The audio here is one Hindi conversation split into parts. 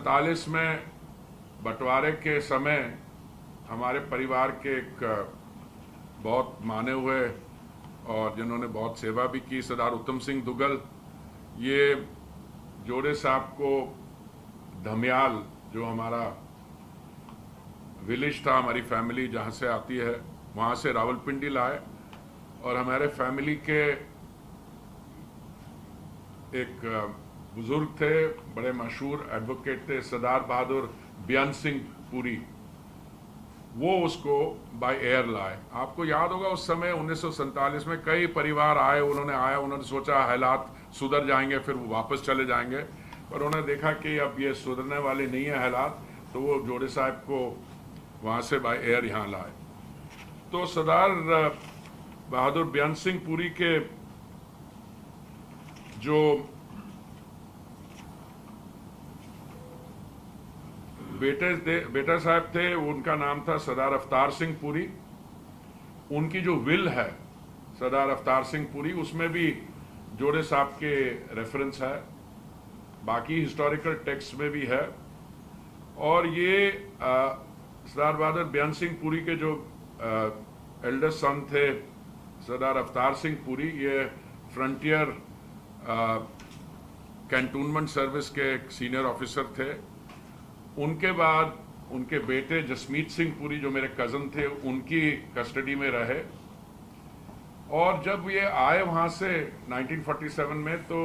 1947 में बंटवारे के समय हमारे परिवार के एक बहुत माने हुए और जिन्होंने बहुत सेवा भी की, सरदार उत्तम सिंह दुग्गल, ये जोड़े साहब को धमियाल, जो हमारा विलेज था, हमारी फैमिली जहाँ से आती है, वहाँ से रावलपिंडी लाए और हमारे फैमिली के एक बुजुर्ग थे, बड़े मशहूर एडवोकेट थे, सरदार बहादुर ब्यान सिंह पुरी, वो उसको बाय एयर लाए। आपको याद होगा उस समय 1947 में कई परिवार आए, उन्होंने सोचा हालात सुधर जाएंगे, फिर वो वापस चले जाएंगे, पर उन्होंने देखा कि अब ये सुधरने वाले नहीं है हालात, तो वो जोड़े साहब को वहाँ से बाय एयर यहाँ लाए। तो सरदार बहादुर ब्यान सिंह पुरी के जो बेटा साहब थे, उनका नाम था सरदार अवतार सिंह पुरी। उनकी जो विल है सरदार अवतार सिंह पुरी, उसमें भी जोड़े साहब के रेफरेंस है, बाकी हिस्टोरिकल टेक्स्ट में भी है। और ये सरदार बहादुर ब्यान सिंह पुरी के जो एल्डेस्ट सन थे सरदार अवतार सिंह पुरी, ये फ्रंटियर कैंटोनमेंट सर्विस के एक सीनियर ऑफिसर थे। उनके बाद उनके बेटे जसमीत सिंह पुरी, जो मेरे कज़न थे, उनकी कस्टडी में रहे। और जब ये आए वहाँ से 1947 में, तो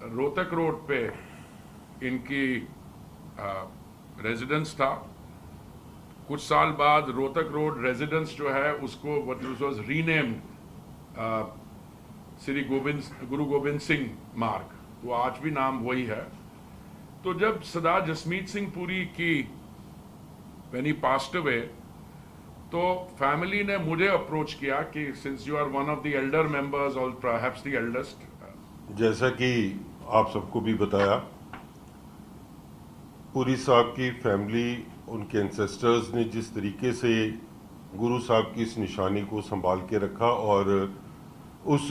रोहतक रोड पे इनकी रेजिडेंस था। कुछ साल बाद रोहतक रोड रेजिडेंस जो है उसको वाज रीनेम्ड श्री गुरु गोविंद सिंह मार्ग, तो आज भी नाम वही है। तो जब सरदार जसमीत सिंह पुरी की व्हेन ही पास्ड अवे, तो फैमिली ने मुझे अप्रोच किया कि since you are one of the elder members और परहैप्स द एल्डेस्ट, जैसा कि आप सबको भी बताया, पुरी साहब की फैमिली, उनके एंसेस्टर्स ने जिस तरीके से गुरु साहब की इस निशानी को संभाल के रखा और उस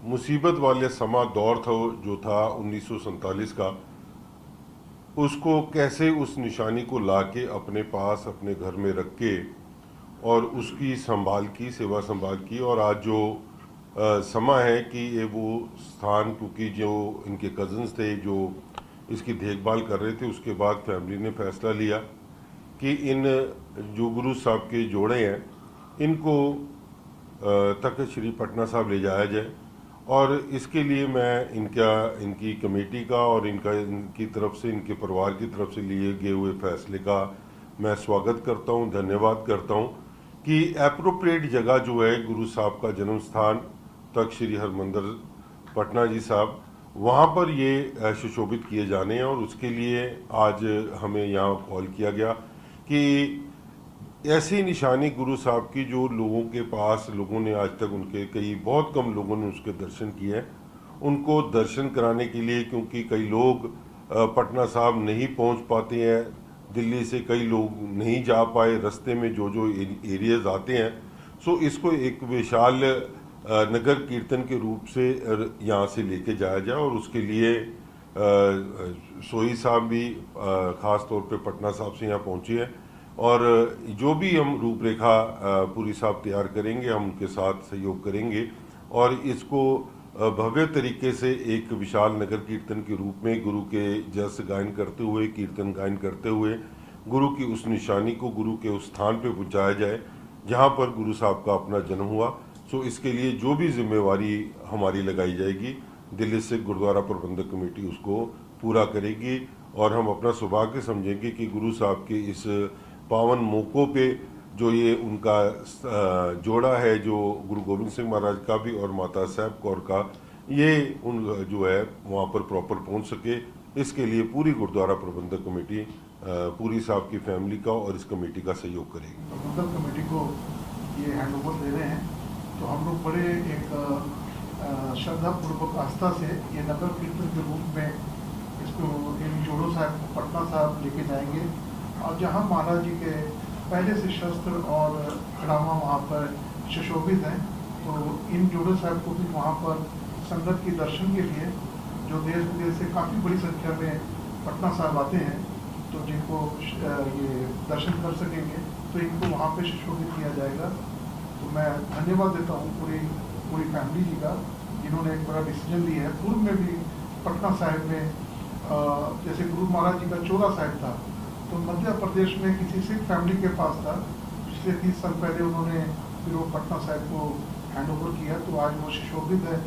मुसीबत वाले समा दौर था जो था 1947 का, उसको कैसे उस निशानी को लाके अपने पास अपने घर में रख के और उसकी संभाल की, सेवा संभाल की। और आज जो समा है कि ये वो स्थान, क्योंकि जो इनके कज़न्स थे जो इसकी देखभाल कर रहे थे, उसके बाद फैमिली ने फैसला लिया कि इन जो गुरु साहब के जोड़े हैं इनको तख्त श्री पटना साहब ले जाया जाए। और इसके लिए मैं इनकी कमेटी का और इनकी तरफ से, इनके परिवार की तरफ से लिए गए हुए फैसले का मैं स्वागत करता हूं, धन्यवाद करता हूं कि एप्रोप्रिएट जगह जो है गुरु साहब का जन्म स्थान तख्त श्री हरमंदिर पटना जी साहब, वहाँ पर ये सुशोभित किए जाने हैं। और उसके लिए आज हमें यहाँ कॉल किया गया कि ऐसी निशानी गुरु साहब की जो लोगों के पास, लोगों ने आज तक उनके बहुत कम लोगों ने उसके दर्शन किए हैं, उनको दर्शन कराने के लिए, क्योंकि कई लोग पटना साहब नहीं पहुंच पाते हैं, दिल्ली से कई लोग नहीं जा पाए, रास्ते में जो एरियाज आते हैं, सो इसको एक विशाल नगर कीर्तन के रूप से यहाँ से लेके जाया जाए। और उसके लिए सोई साहब भी ख़ास तौर पे पटना साहब से यहाँ पहुँचे हैं और जो भी हम रूपरेखा पुरी साहब तैयार करेंगे, हम उनके साथ सहयोग करेंगे और इसको भव्य तरीके से एक विशाल नगर कीर्तन के रूप में गुरु के जस गायन करते हुए, कीर्तन गायन करते हुए गुरु की उस निशानी को गुरु के उस स्थान पे पहुँचाया जाए जहाँ पर गुरु साहब का अपना जन्म हुआ। सो इसके लिए जो भी जिम्मेवारी हमारी लगाई जाएगी, दिल्ली से गुरुद्वारा प्रबंधक कमेटी उसको पूरा करेगी। और हम अपना सौभाग्य समझेंगे कि गुरु साहब के इस पावन मौक़ों पे जो ये उनका जोड़ा है, जो गुरु गोविंद सिंह महाराज का भी और माता साहब कौर का, ये उन जो है वहाँ पर प्रॉपर पहुँच सके, इसके लिए पूरी गुरुद्वारा प्रबंधक कमेटी पुरी साहब की फैमिली का और इस कमेटी का सहयोग करेगी। प्रबंधक कमेटी को ये हैंड ओवर दे रहे हैं, तो हम लोग बड़े एक श्रद्धापूर्वक आस्था से ये नगर कीर्तन के रूप में इसको इन जोड़ों साहब को पटना साहब लेके जाएंगे। और जहाँ महाराज जी के पहले से शस्त्र और खड़ावा वहाँ पर सुशोभित हैं, तो इन जोड़ों साहब को भी वहाँ पर संगत के दर्शन के लिए, जो देश विदेश से काफ़ी बड़ी संख्या में पटना साहब आते हैं तो जिनको ये दर्शन कर सकेंगे तो इनको वहाँ पे सुशोभित किया जाएगा। तो मैं धन्यवाद देता हूँ पूरी फैमिली जी का, जिन्होंने एक बड़ा डिसीजन लिया है। पूर्व में भी पटना साहिब में जैसे गुरु महाराज जी का चोला साहिब था, तो मध्य प्रदेश में किसी सिख फैमिली के पास था। पिछले 30 साल पहले उन्होंने फिर वो पटना साहिब को हैंड ओवर किया, तो आज वो सुशोभित है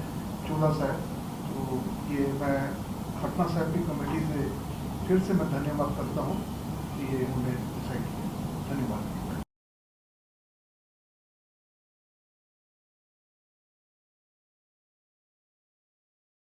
चोला साहिब। तो ये मैं पटना साहिब की कमेटी से फिर से मैं धन्यवाद करता हूँ कि ये उन्होंने डिसाइड किया। धन्यवाद।